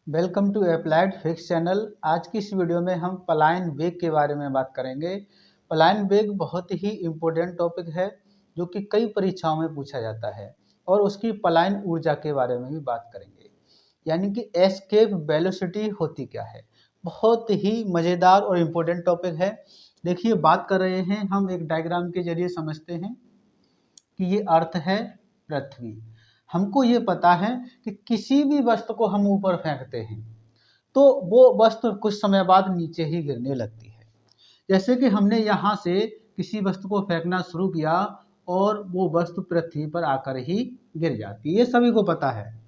Welcome to applied physics channel. आज की इस वीडियो में हम पलायन वेग के बारे में बात करेंगे। पलायन वेग बहुत ही इम्पोर्टेंट टॉपिक है जो कि कई परीक्षाओं में पूछा जाता है और उसकी पलायन ऊर्जा के बारे में भी बात करेंगे, यानी कि एस्केप वेलोसिटी होती क्या है। बहुत ही मज़ेदार और इम्पोर्टेंट टॉपिक है। देखिए, बात कर रहे हैं हम एक डायग्राम के जरिए समझते हैं कि ये अर्थ है पृथ्वी। हमको ये पता है कि किसी भी वस्तु को हम ऊपर फेंकते हैं तो वो वस्तु कुछ समय बाद नीचे ही गिरने लगती है। जैसे कि हमने यहाँ से किसी वस्तु को फेंकना शुरू किया और वो वस्तु पृथ्वी पर आकर ही गिर जाती है, ये सभी को पता है।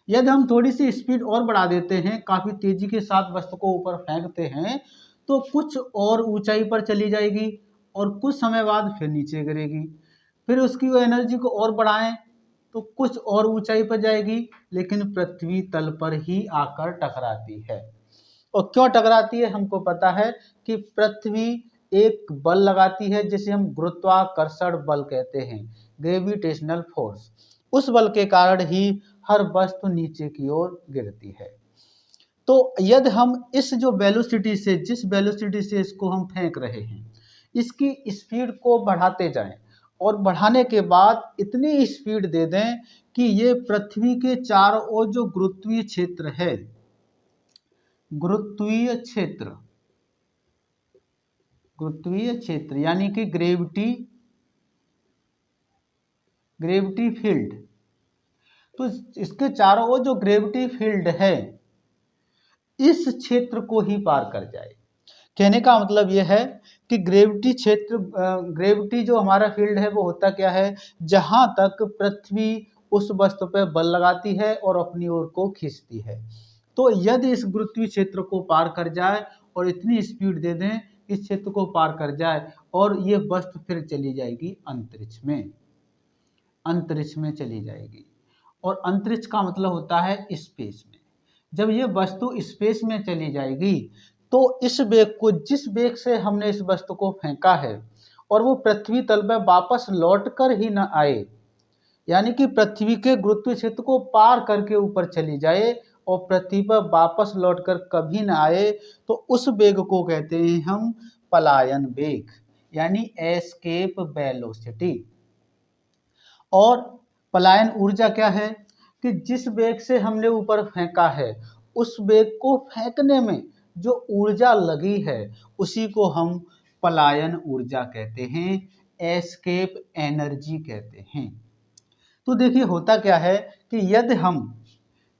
यदि हम थोड़ी सी स्पीड और बढ़ा देते हैं, काफ़ी तेजी के साथ वस्तु को ऊपर फेंकते हैं तो कुछ और ऊंचाई पर चली जाएगी और कुछ समय बाद फिर नीचे गिरेगी। फिर उसकी वो एनर्जी को और बढ़ाएं तो कुछ और ऊंचाई पर जाएगी, लेकिन पृथ्वी तल पर ही आकर टकराती है। और क्यों टकराती है हमको पता है कि पृथ्वी एक बल लगाती है जिसे हम गुरुत्वाकर्षण बल कहते हैं, ग्रेविटेशनल फोर्स। उस बल के कारण ही हर वस्तु नीचे की ओर गिरती है। तो यदि हम इस जो वेलोसिटी से जिस वेलोसिटी से इसको हम फेंक रहे हैं, इसकी स्पीड को बढ़ाते जाएं और बढ़ाने के बाद इतनी स्पीड दे दें कि ये पृथ्वी के चारों ओर जो गुरुत्वीय क्षेत्र है, गुरुत्वीय क्षेत्र गुरुत्वीय क्षेत्र यानी कि ग्रेविटी फील्ड, तो इसके चारों ओर जो ग्रेविटी फील्ड है इस क्षेत्र को ही पार कर जाए। कहने का मतलब यह है कि ग्रेविटी क्षेत्र, ग्रेविटी जो हमारा फील्ड है वो होता क्या है, जहां तक पृथ्वी उस वस्तु पर बल लगाती है और अपनी ओर को खींचती है। तो यदि इस गुरुत्वीय क्षेत्र को पार कर जाए और इतनी स्पीड दे दें इस क्षेत्र को पार कर जाए और ये वस्तु फिर चली जाएगी अंतरिक्ष में चली जाएगी। और अंतरिक्ष का मतलब होता है स्पेस में। जब ये वस्तु स्पेस में चली जाएगी तो इस वेग को, जिस वेग से हमने इस वस्तु को फेंका है और वो पृथ्वी तल पर वापस लौट कर ही न आए, यानी कि पृथ्वी के गुरुत्वीय क्षेत्र को पार करके ऊपर चली जाए और पृथ्वी पर वापस लौटकर कभी न आए, तो उस वेग को कहते हैं हम पलायन वेग, यानी एस्केप वेलोसिटी। और पलायन ऊर्जा क्या है कि जिस वेग से हमने ऊपर फेंका है उस वेग को फेंकने में जो ऊर्जा लगी है उसी को हम पलायन ऊर्जा कहते हैं, एस्केप एनर्जी कहते हैं। तो देखिए, होता क्या है कि यदि हम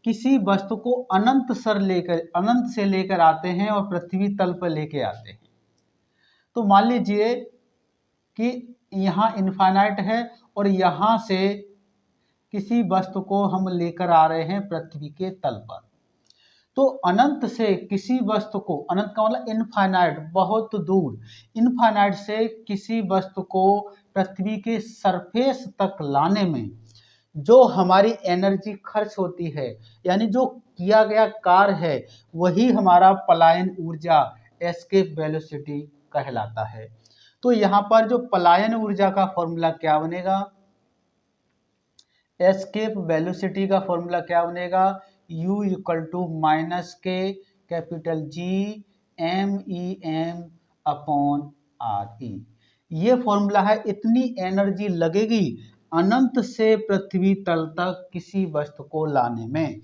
किसी वस्तु को अनंत से लेकर आते हैं और पृथ्वी तल पर लेके आते हैं, तो मान लीजिए कि यहाँ इनफाइनाइट है और यहाँ से किसी वस्तु को हम लेकर आ रहे हैं पृथ्वी के तल पर। तो अनंत से किसी वस्तु को, अनंत का मतलब इनफाइनाइट, बहुत दूर, इनफाइनाइट से किसी वस्तु को पृथ्वी के सरफेस तक लाने में जो हमारी एनर्जी खर्च होती है, यानी जो किया गया कार्य है, वही हमारा पलायन ऊर्जा, एस्केप वेलोसिटी कहलाता है। तो यहाँ पर जो पलायन ऊर्जा का फॉर्मूला क्या बनेगा, एस्केप वेलोसिटी का फॉर्मूला क्या बनेगा, U इक्वल टू माइनस के capital G MEM upon RE। ये फॉर्मूला है। इतनी एनर्जी लगेगी अनंत से पृथ्वी तल तक किसी वस्तु को लाने में,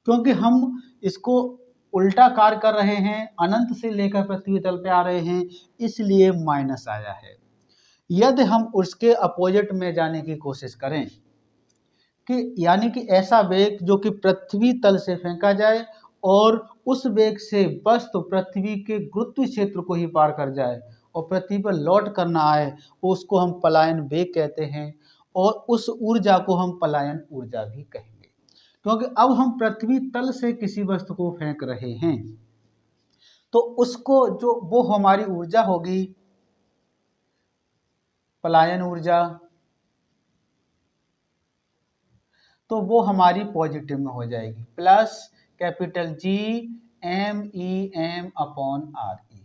क्योंकि हम इसको उल्टा कार्य कर रहे हैं, अनंत से लेकर पृथ्वी तल पे आ रहे हैं, इसलिए माइनस आया है। यदि हम उसके अपोजिट में जाने की कोशिश करें कि यानी कि ऐसा वेग जो कि पृथ्वी तल से फेंका जाए और उस वेग से वस्तु पृथ्वी के गुरुत्वीय क्षेत्र को ही पार कर जाए और पृथ्वी पर लौट कर ना आए, उसको हम पलायन वेग कहते हैं और उस ऊर्जा को हम पलायन ऊर्जा भी कहेंगे। क्योंकि अब हम पृथ्वी तल से किसी वस्तु को फेंक रहे हैं तो उसको जो वो हमारी ऊर्जा होगी पलायन ऊर्जा, तो वो हमारी पॉजिटिव में हो जाएगी, plus capital G MEM upon RE,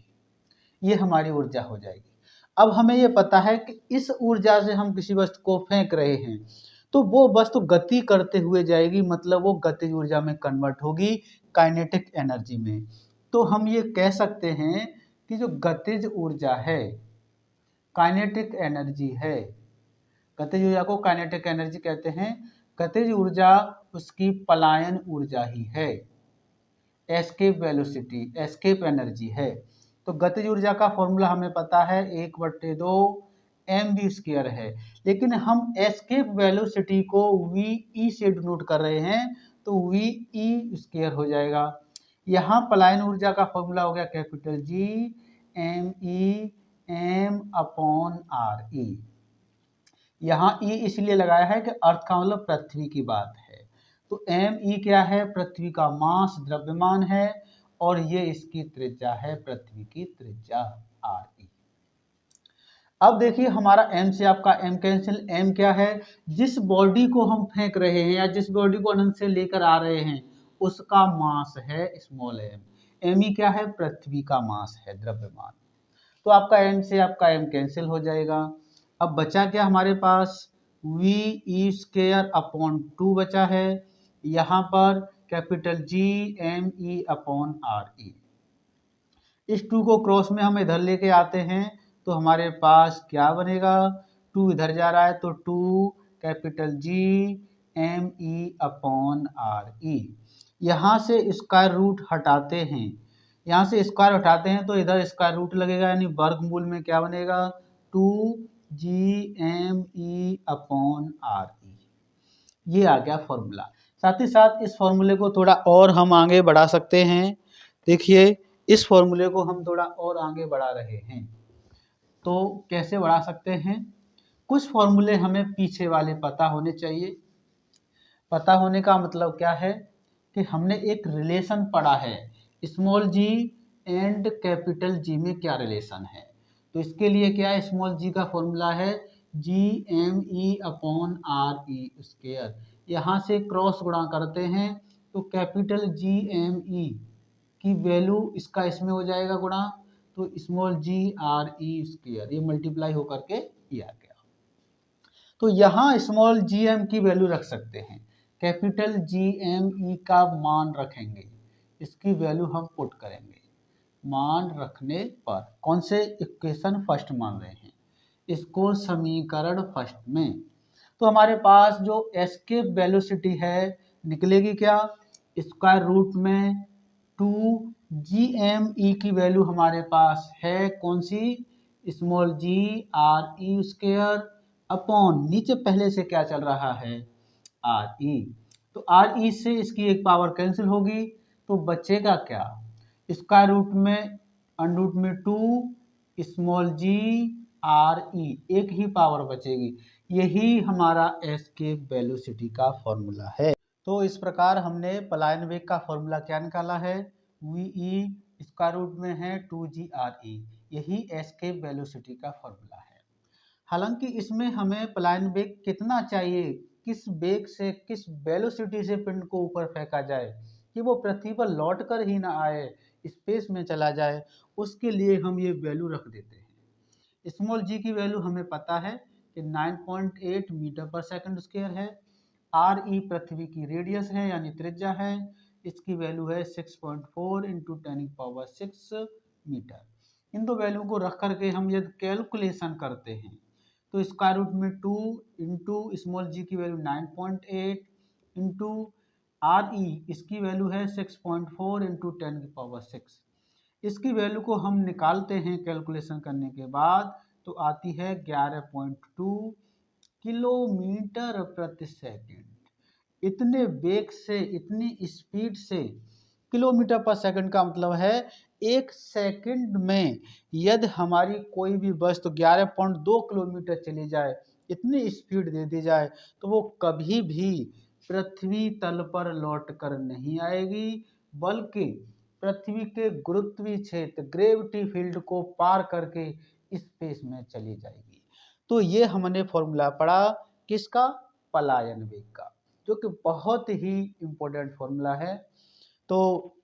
ये हमारी ऊर्जा हो जाएगी। अब हमें ये पता है कि इस ऊर्जा से हम किसी वस्तु को फेंक रहे हैं तो वो वस्तु गति करते हुए जाएगी, मतलब वो गतिज ऊर्जा में कन्वर्ट होगी काइनेटिक एनर्जी में। तो हम ये कह सकते हैं कि जो गतिज ऊर्जा है काइनेटिक एनर्जी है। गतिज ऊर्जा को काइनेटिक एनर्जी कहते हैं। गतिज ऊर्जा उसकी पलायन ऊर्जा ही है, एस्केप वेलोसिटी, एस्केप एनर्जी है। तो गतिज ऊर्जा का फॉर्मूला हमें पता है 1/2 mv² है, लेकिन हम एस्केप वेलोसिटी को ve से डिनोट कर रहे हैं, तो ve² हो जाएगा। यहाँ पलायन ऊर्जा का फॉर्मूला हो गया capital G me m/r e। यहाँ E इसलिए लगाया है कि अर्थ का मतलब पृथ्वी की बात है। तो me क्या है? पृथ्वी का मास, द्रव्यमान है, और ये इसकी त्रिज्या है, पृथ्वी की त्रिज्या re। अब देखिए हमारा m से आपका m कैंसिल। m क्या है? जिस बॉडी को हम फेंक रहे हैं या जिस बॉडी को अनंत से लेकर आ रहे हैं उसका मास है स्मॉल m। me क्या है? पृथ्वी का मास है, द्रव्यमान। तो आपका m से आपका m कैंसिल हो जाएगा। अब बचा क्या हमारे पास? ve²/2 बचा है। यहाँ पर कैपिटल G me/re। इस 2 को क्रॉस में हम इधर लेके आते हैं तो हमारे पास क्या बनेगा? 2 इधर जा रहा है तो 2 कैपिटल G me/re। यहाँ से स्क्वायर रूट हटाते हैं, यहाँ से स्क्वायर हटाते हैं तो इधर स्क्वायर रूट लगेगा, यानी वर्गमूल में क्या बनेगा? 2G me/re। ये आ गया फॉर्मूला। साथ ही साथ इस फॉर्मूले को थोड़ा और हम आगे बढ़ा सकते हैं। देखिए इस फॉर्मूले को हम थोड़ा और आगे बढ़ा रहे हैं, तो कैसे बढ़ा सकते हैं? कुछ फॉर्मूले हमें पीछे वाले पता होने चाहिए। पता होने का मतलब क्या है कि हमने एक रिलेशन पढ़ा है, small G and capital G में क्या रिलेशन है। तो इसके लिए क्या है? स्मॉल जी का फॉर्मूला है GME/RE²। यहाँ से क्रॉस गुणा करते हैं तो कैपिटल GME की वैल्यू इसका इसमें हो जाएगा गुणा, तो स्मॉल GRE², ये मल्टीप्लाई होकर के ये आ गया। तो यहाँ स्मॉल gm की वैल्यू रख सकते हैं, कैपिटल GME का मान रखेंगे, इसकी वैल्यू हम पुट करेंगे। मान रखने पर कौन से इक्वेशन फर्स्ट मान रहे हैं, इसको समीकरण फर्स्ट में। तो हमारे पास जो एस्केप वेलोसिटी है निकलेगी क्या? स्क्वायर रूट में 2GME की वैल्यू हमारे पास है कौन सी? स्मॉल GRE² अपॉन नीचे पहले से क्या चल रहा है? RE। तो RE से इसकी एक पावर कैंसिल होगी तो बचेगा क्या? स्क्वायर रूट में अंडर रूट में 2 स्मॉल GRE, एक ही पावर बचेगी। यही हमारा एस्केप वेलोसिटी का फॉर्मूला है। तो इस प्रकार हमने पलायन वेग का फॉर्मूला क्या निकाला है? VE स्क्वायर रूट में है 2GRE, यही एस्केप वेलोसिटी का फॉर्मूला है। हालांकि इसमें हमें पलायन वेग कितना चाहिए, किस वेग से, किस वेलोसिटी से पिंड को ऊपर फेंका जाए कि वो पृथ्वी पर लौट कर ही ना आए, स्पेस में चला जाए, उसके लिए हम ये वैल्यू रख देते हैं। स्मॉल जी की वैल्यू हमें पता है कि 9.8 मीटर/सेकंड² है। RE पृथ्वी की रेडियस है यानी त्रिज्या है, इसकी वैल्यू है 6.4 × 10⁶ मीटर। इन दो वैल्यू को रख करके हम यदि कैलकुलेशन करते हैं तो स्क्वायर रूट में 2 इंटू स्मॉल जी की वैल्यू 9.8 इंटू RE इसकी वैल्यू है 6.4 × 10⁶। इसकी वैल्यू को हम निकालते हैं कैलकुलेशन करने के बाद तो आती है 11.2 किलोमीटर प्रति सेकंड। इतने वेग से, इतनी स्पीड से, किलोमीटर पर सेकंड का मतलब है एक सेकंड में यदि हमारी कोई भी वस्तु 11.2 किलोमीटर चली जाए, इतनी स्पीड दे दी जाए, तो वो कभी भी पृथ्वी तल पर लौट कर नहीं आएगी, बल्कि पृथ्वी के गुरुत्वीय क्षेत्र, ग्रेविटी फील्ड को पार करके स्पेस में चली जाएगी। तो ये हमने फॉर्मूला पढ़ा किसका? पलायन वेग का, जो कि बहुत ही इम्पोर्टेंट फॉर्मूला है। तो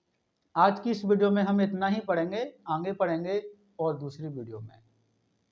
आज की इस वीडियो में हम इतना ही पढ़ेंगे, आगे पढ़ेंगे और दूसरी वीडियो में।